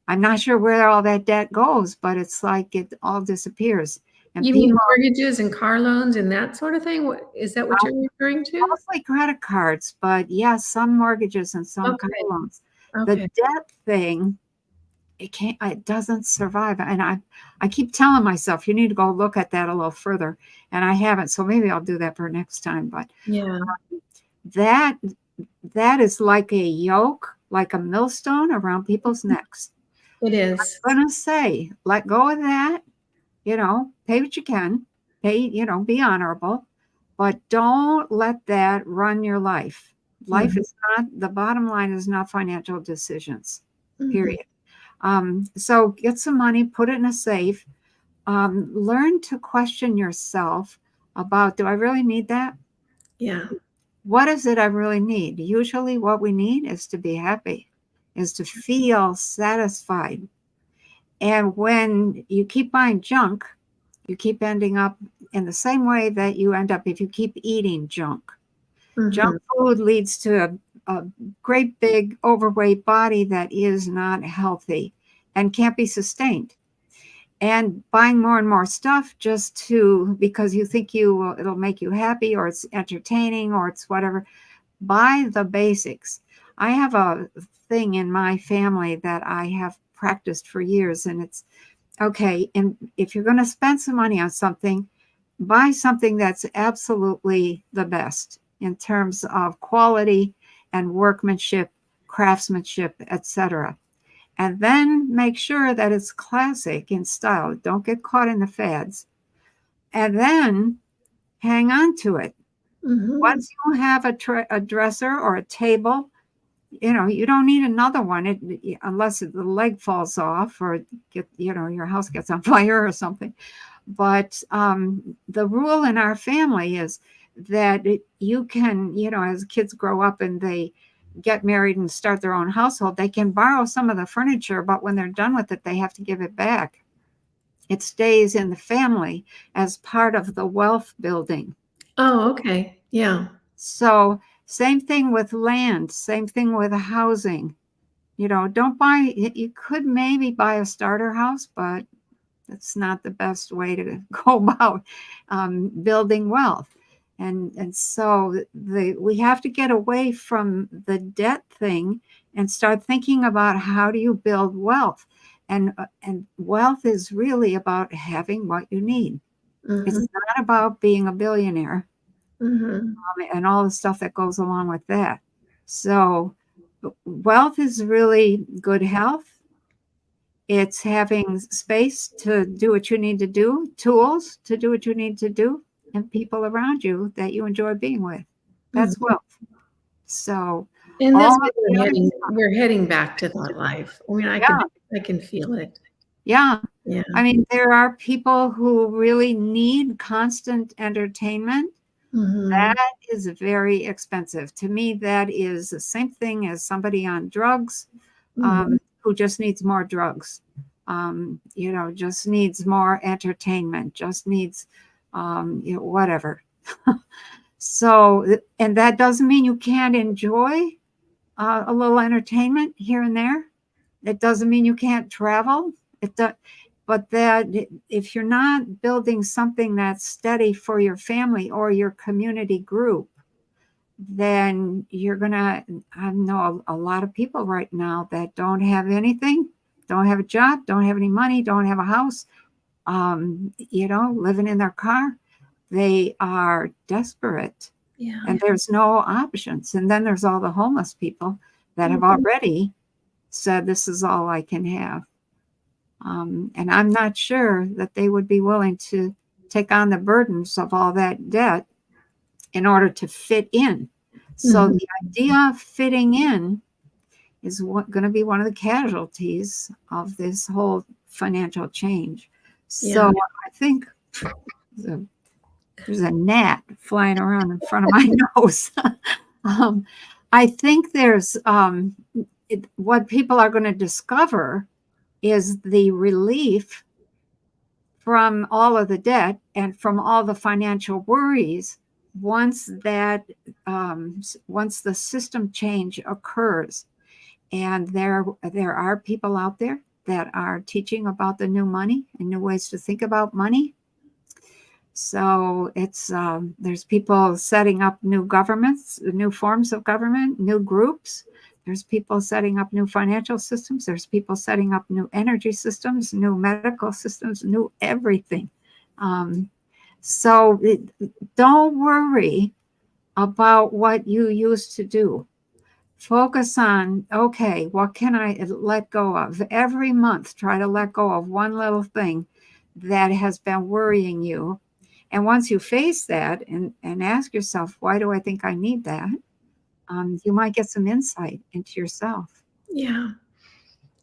I'm not sure where all that debt goes, but it's like it all disappears. And You mean people, mortgages and car loans and that sort of thing? Is that what you're referring to? mostly credit cards, but yes, some mortgages and some car Okay. loans. The Okay. debt thing, it doesn't survive. And I keep telling myself, you need to go look at that a little further. And I haven't. So maybe I'll do that for next time. But Yeah, that that is like a yoke, like a millstone around people's necks. it is. I'm gonna say, let go of that, pay what you can, be honorable, but don't let that run your life. Life Mhm. is not, the bottom line is not financial decisions, Mhm. period. So get some money, put it in a safe, learn to question yourself about, do I really need that? Yeah. What is it I really need? Usually, what we need is to be happy, is to feel satisfied. And when you keep buying junk, you keep ending up in the same way that you end up if you keep eating junk. Junk Mhm. food leads to a great big overweight body that is not healthy and can't be sustained. And buying more and more stuff just to because you think it'll make you happy or it's entertaining or it's whatever. Buy the basics. I have a thing in my family that I have practiced for years, and it's okay. And if you're going to spend some money on something, buy something that's absolutely the best in terms of quality and workmanship, craftsmanship, etc. And then make sure that it's classic in style. Don't get caught in the fads. And then hang on to it. Mhm. Once you have a dresser or a table, you don't need another one unless the leg falls off or your house gets on fire or something. But the rule in our family is that you can, as kids grow up and they get married and start their own household, they can borrow some of the furniture, but when they're done with it, they have to give it back. It stays in the family as part of the wealth building. Oh, okay. Yeah. So, same thing with land, same thing with housing. Don't buy, you could maybe buy a starter house, but that's not the best way to go about building wealth. And so we have to get away from the debt thing and start thinking about how do you build wealth. And wealth is really about having what you need. Mhm. It's not about being a billionaire Mhm. and all the stuff that goes along with that. So, wealth is really good health. It's having space to do what you need to do, tools to do what you need to do, and people around you that you enjoy being with. That's Mhm. wealth. So And all that's of what the other we're heading back to that life. I mean, yeah, I can feel it. yeah. Yeah. I mean, there are people who really need constant entertainment. Mhm. That is very expensive. To me, that is the same thing as somebody on drugs Mhm. who just needs more drugs. Just needs more entertainment, just needs, whatever. So, and that doesn't mean you can't enjoy a little entertainment here and there. It doesn't mean you can't travel. It does, but that if you're not building something that's steady for your family or your community group, then you're gonna. I know a lot of people right now that don't have anything, don't have a job, don't have any money, don't have a house. Living in their car. They are desperate, Yeah. and there's no options. And then there's all the homeless people that have Mhm. already said, "This is all I can have." And I'm not sure that they would be willing to take on the burdens of all that debt in order to fit in. So Mhm. the idea of fitting in is going to be one of the casualties of this whole financial change. Yeah. So I think the, there's a gnat flying around in front of my nose. um, I think what people are going to discover is the relief from all of the debt and from all the financial worries once that once the system change occurs. And there are people out there that are teaching about the new money and new ways to think about money. So it's there's people setting up new governments, new forms of government, new groups. There's people setting up new financial systems. There's people setting up new energy systems, new medical systems, new everything. Um, so don't worry about what you used to do. Focus on, okay, what can I let go of? Every month, try to let go of one little thing that has been worrying you. And once you face that and ask yourself, why do I think I need that? You might get some insight into yourself. Yeah.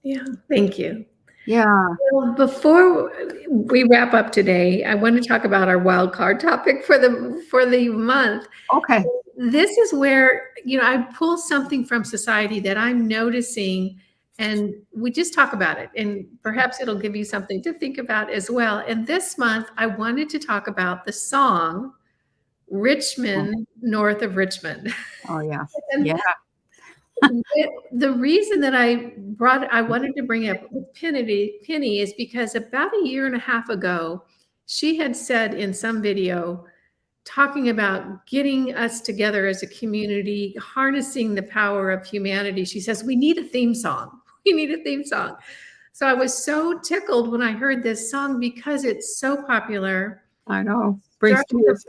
Yeah. Thank you. Yeah. Well, before we wrap up today, I want to talk about our wild card topic for the month. Okay. This is where, I pull something from society that I'm noticing, and we just talk about it, and perhaps it'll give you something to think about as well. And this month, I wanted to talk about the song Oh, Richmond, North of Richmond. oh yeah. And Yeah. the reason that I wanted to bring up with Penny is because about a year and a half ago, she had said in some video talking about getting us together as a community, harnessing the power of humanity. She says, we need a theme song. We need a theme song. So I was so tickled when I heard this song because it's so popular. I know. Struck Brings tears.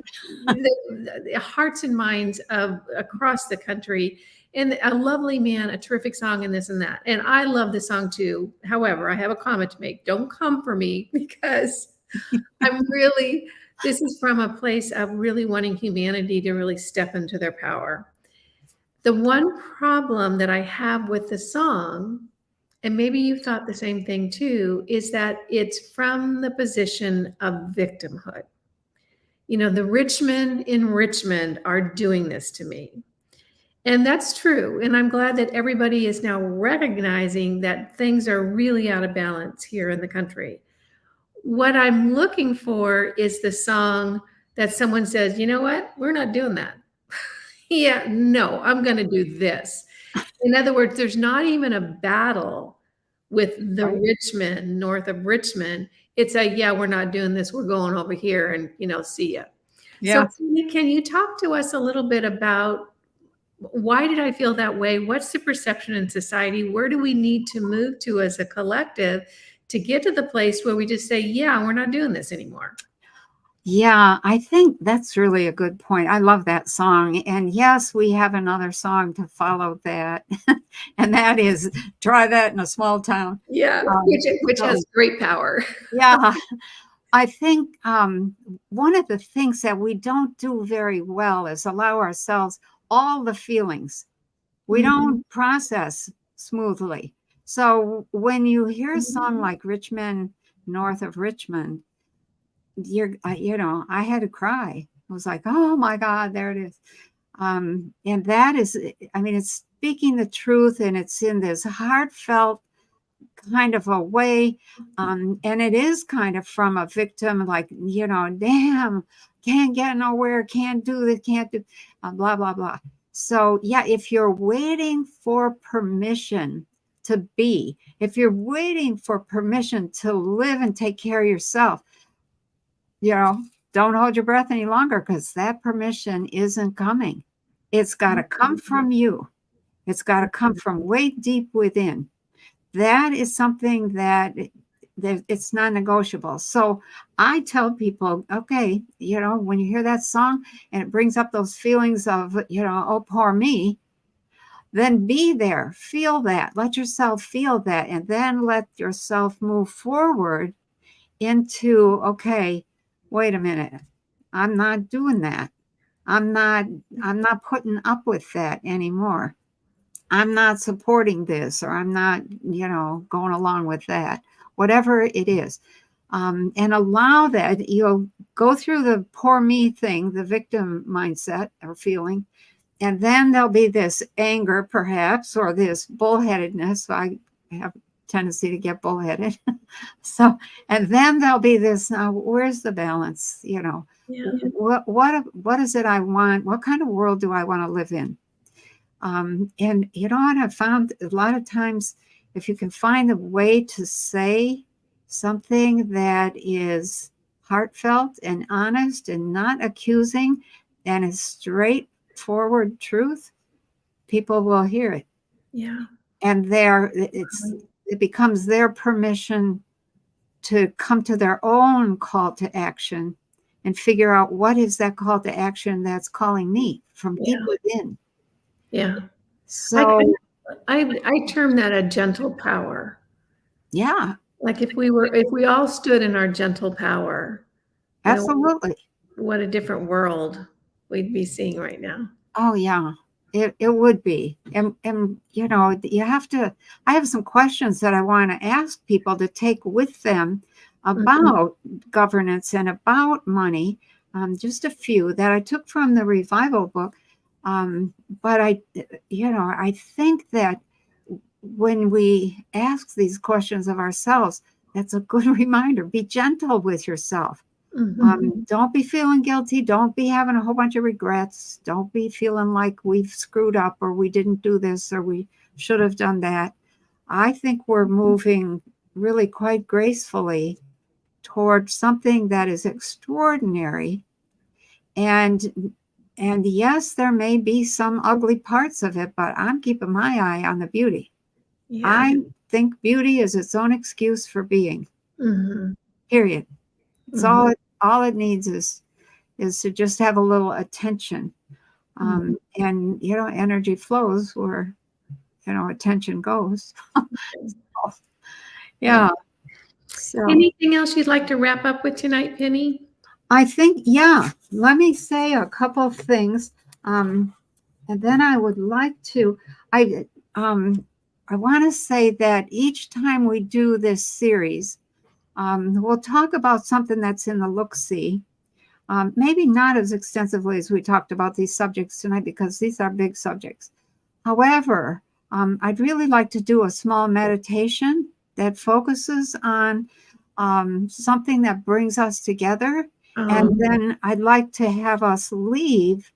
the hearts and minds of across the country. And a lovely man, a terrific song, and this and that. And I love the song too. However, I have a comment to make. Don't come for me because this is from a place of really wanting humanity to really step into their power. The one problem that I have with the song, and maybe you thought the same thing too, is that it's from the position of victimhood. The rich men in Richmond are doing this to me. And that's true. And I'm glad that everybody is now recognizing that things are really out of balance here in the country. What I'm looking for is the song that someone says, you know what? We're not doing that. Yeah, no, I'm going to do this. In other words, there's not even a battle with the Right. Richmond, north of Richmond. It's a, yeah, we're not doing this. We're going over here and, see ya. So Yeah. can you talk to us a little bit about why did I feel that way? What's the perception in society? Where do we need to move to as a collective to get to the place where we just say, yeah, we're not doing this anymore? Yeah, I think that's really a good point. I love that song. And yes, we have another song to follow that. And that is Try That in a Small Town. Yeah, Um, which so, has great power. yeah, I think one of the things that we don't do very well is allow ourselves all the feelings. We Mhm. don't process smoothly. So when you hear a song like Richmond, North of Richmond, I had to cry. I was like, oh my God, there it is. And that is, I mean, it's speaking the truth, and it's in this heartfelt kind of a way. And it is kind of from a victim, like, damn, can't get nowhere, can't do this, can't do, blah, blah, blah. So, yeah, if you're waiting for permission to be, if you're waiting for permission to live and take care of yourself, don't hold your breath any longer, because that permission isn't coming. It's got to come from you. It's got to come from way deep within. That is something that it's non-negotiable. So I tell people, okay, when you hear that song and it brings up those feelings of, oh, poor me, then be there, feel that, let yourself feel that, and then let yourself move forward into, okay, wait a minute, I'm not doing that. I'm not putting up with that anymore. I'm not supporting this, or I'm not, going along with that, whatever it is. And allow that, go through the poor me thing, the victim mindset or feeling, and then there'll be this anger, perhaps, or this bullheadedness. I have a tendency to get bullheaded. So, and then there'll be this, where's the balance? Yeah. What is it I want? What kind of world do I want to live in? And what I've found a lot of times, if you can find a way to say something that is heartfelt and honest and not accusing and is straightforward truth, people will hear it. Yeah. And it becomes their permission to come to their own call to action and figure out, what is that call to action that's calling me from deep Yeah. within. Yeah. I So, I term that a gentle power. yeah, Like if we all stood in our gentle power, you know, absolutely. what a different world we'd be seeing right now. Oh, yeah, it would be. And you have to, I have some questions that I want to ask people to take with them Mhm. about governance and about money. Just a few that I took from the revival book. But I think that when we ask these questions of ourselves, that's a good reminder. Be gentle with yourself. Mhm. Don't be feeling guilty. Don't be having a whole bunch of regrets. Don't be feeling like we've screwed up, or we didn't do this, or we should have done that. I think we're moving really quite gracefully toward something that is extraordinary. And yes, there may be some ugly parts of it, but I'm keeping my eye on the beauty. Yeah. I think beauty is its own excuse for being. Mhm. Period. It's Mhm. all it needs is to just have a little attention. Mhm. And energy flows where attention goes. Yeah. Yeah. So Anything else you'd like to wrap up with tonight, Penny? I think, yeah, let me say a couple of things. And then I would like to, I want to say that each time we do this series, we'll talk about something that's in the look-see. Maybe not as extensively as we talked about these subjects tonight, because these are big subjects. However, I'd really like to do a small meditation that focuses on something that brings us together. And Um, then I'd like to have us leave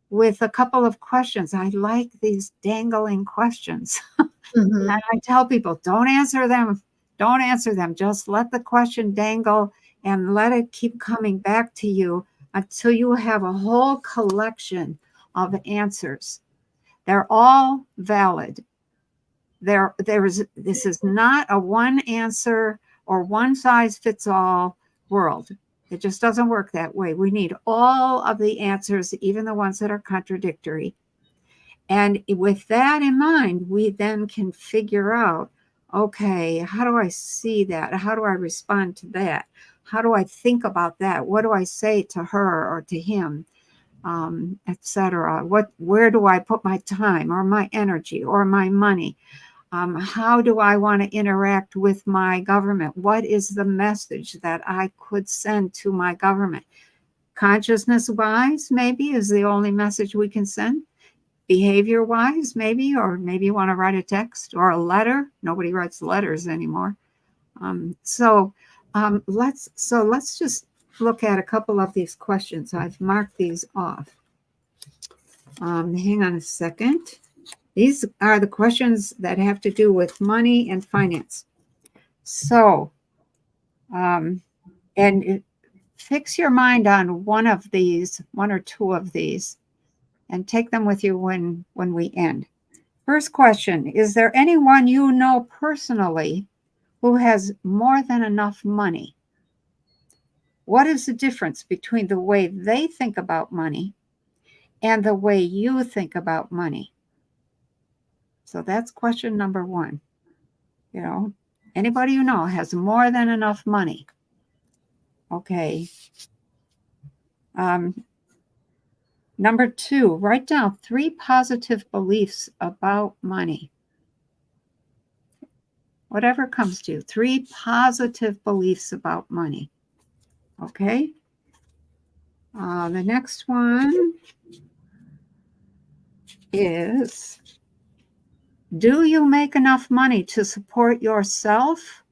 with a couple of questions. I like these dangling questions. mhm. And I tell people, don't answer them. Don't answer them. Just let the question dangle and let it keep coming back to you until you have a whole collection of answers. They're all valid. This is not a one answer or one size fits all world. It just doesn't work that way. We need all of the answers, even the ones that are contradictory. And with that in mind, we then can figure out, okay, how do I see that? How do I respond to that? How do I think about that? What do I say to her or to him, etc.? Where do I put my time or my energy or my money? How do I want to interact with my government? What is the message that I could send to my government? Consciousness-wise, maybe, is the only message we can send. Behavior-wise, maybe, or maybe you want to write a text or a letter. Nobody writes letters anymore. Let's just look at a couple of these questions. I've marked these off. Hang on a second. These are the questions that have to do with money and finance. So, and fix your mind on one of these, one or two of these, and take them with you when we end. First question, is there anyone you know personally who has more than enough money? What is the difference between the way they think about money and the way you think about money? So that's question number one. You know, anybody you know has more than enough money. Okay. Number two, write down 3 positive beliefs about money. Whatever comes to you, 3 positive beliefs about money. Okay. The next one is, do you make enough money to support yourself,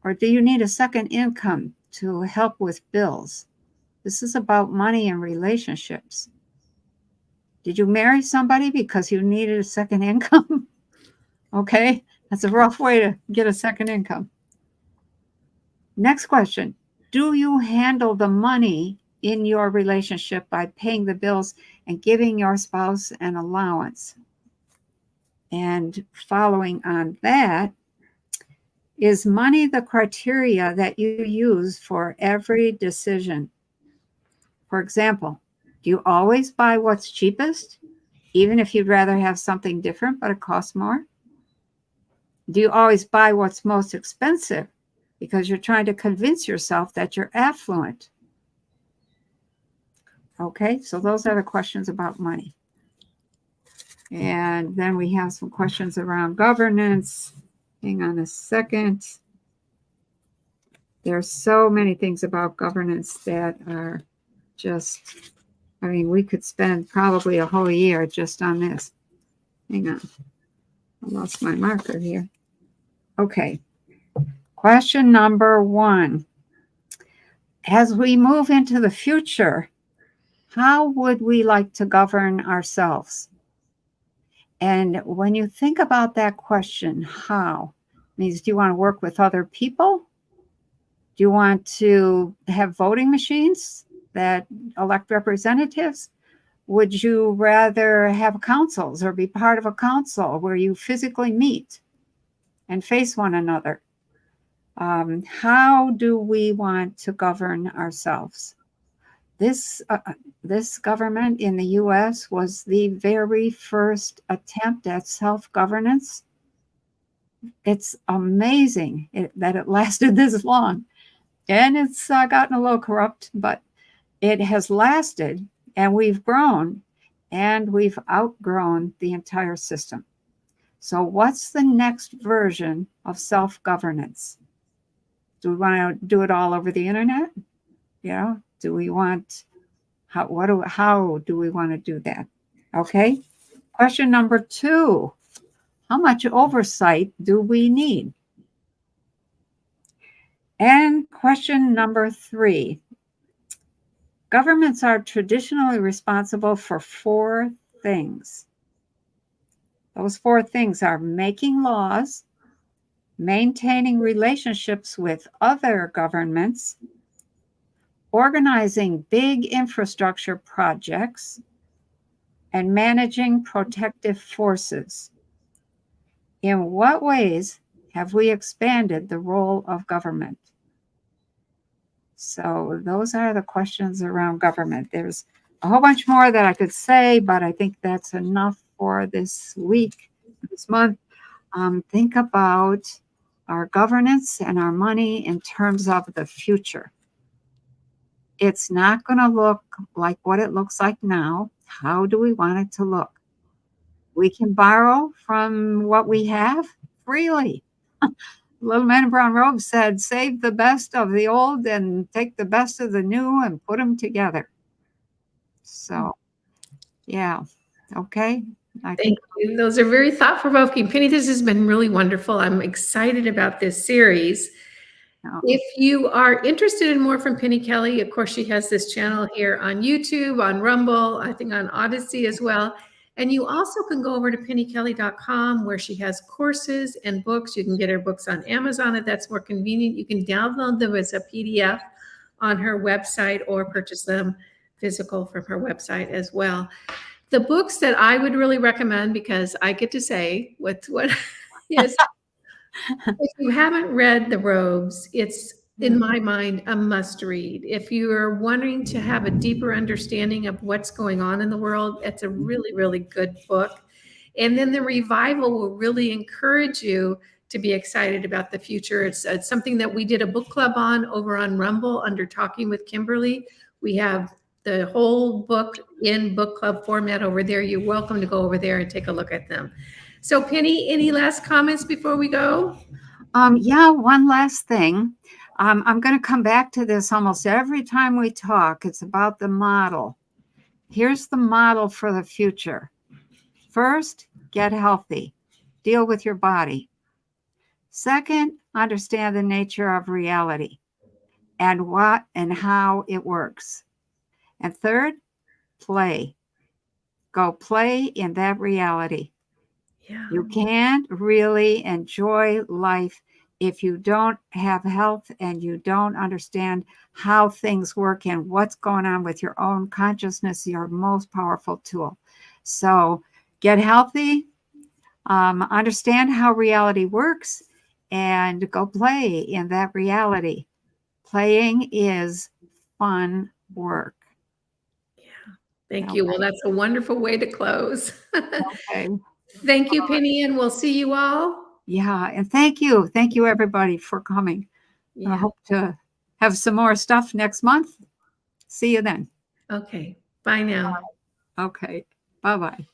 or do you need a second income to help with bills? This is about money and relationships. Did you marry somebody because you needed a second income? Okay, that's a rough way to get a second income. Next question, do you handle the money in your relationship by paying the bills and giving your spouse an allowance? And following on that, is money the criteria that you use for every decision? For example, do you always buy what's cheapest, even if you'd rather have something different but it costs more? Do you always buy what's most expensive because you're trying to convince yourself that you're affluent? Okay, so those are the questions about money. And then we have some questions around governance. Hang on a second. There's so many things about governance that are just, I mean, we could spend probably a whole year just on this. Hang on. I lost my marker here. Okay. Question number 1. As we move into the future, how would we like to govern ourselves? And when you think about that question, how, means do you want to work with other people? Do you want to have voting machines that elect representatives? Would you rather have councils or be part of a council where you physically meet and face one another? How do we want to govern ourselves? This government in the U.S. was the very first attempt at self-governance. It's amazing that it lasted this long. And it's gotten a little corrupt, but it has lasted, and we've grown, and we've outgrown the entire system. So what's the next version of self-governance? Do we want to do it all over the internet? Yeah. Do we want, how do we want to do that? Okay. Question number 2, how much oversight do we need? And question number 3, governments are traditionally responsible for 4 things. Those 4 things are making laws, maintaining relationships with other governments, organizing big infrastructure projects, and managing protective forces. In what ways have we expanded the role of government? So those are the questions around government. There's a whole bunch more that I could say, but I think that's enough for this week, this month. Think about our governance and our money in terms of the future. It's not going to look like what it looks like now. How do we want it to look? We can borrow from what we have freely. Little Man in Brown Robe said, save the best of the old and take the best of the new and put them together. So, yeah. Okay. I Thank think. you. Those are very thought-provoking. Penny, this has been really wonderful. I'm excited about this series. If you are interested in more from Penny Kelly, of course, she has this channel here on YouTube, on Rumble, I think on Odyssey as well. And you also can go over to pennykelly.com where she has courses and books. You can get her books on Amazon if that's more convenient. You can download them as a PDF on her website or purchase them physical from her website as well. The books that I would really recommend, because I get to say what is, if you haven't read The Robes, it's, in my mind, a must read. If you are wanting to have a deeper understanding of what's going on in the world, it's a really, really good book. And then The Revival will really encourage you to be excited about the future. It's something that we did a book club on over on Rumble under Talking with Kimberly. We have the whole book in book club format over there. You're welcome to go over there and take a look at them. So Penny, any last comments before we go? Yeah, one last thing. I'm going to come back to this almost every time we talk. It's about the model. Here's the model for the future. First, get healthy. Deal with your body. Second, understand the nature of reality and what and how it works. And third, play. Go play in that reality. Yeah. You can't really enjoy life if you don't have health and you don't understand how things work and what's going on with your own consciousness, your most powerful tool. So get healthy, understand how reality works, and go play in that reality. Playing is fun work. Thank you. Well, that's a wonderful way to close. Okay. Thank you, Penny, and we'll see you all. Yeah, and thank you. Thank you, everybody, for coming. Yeah. I hope to have some more stuff next month. See you then. Okay. Bye now. Okay. Bye-bye.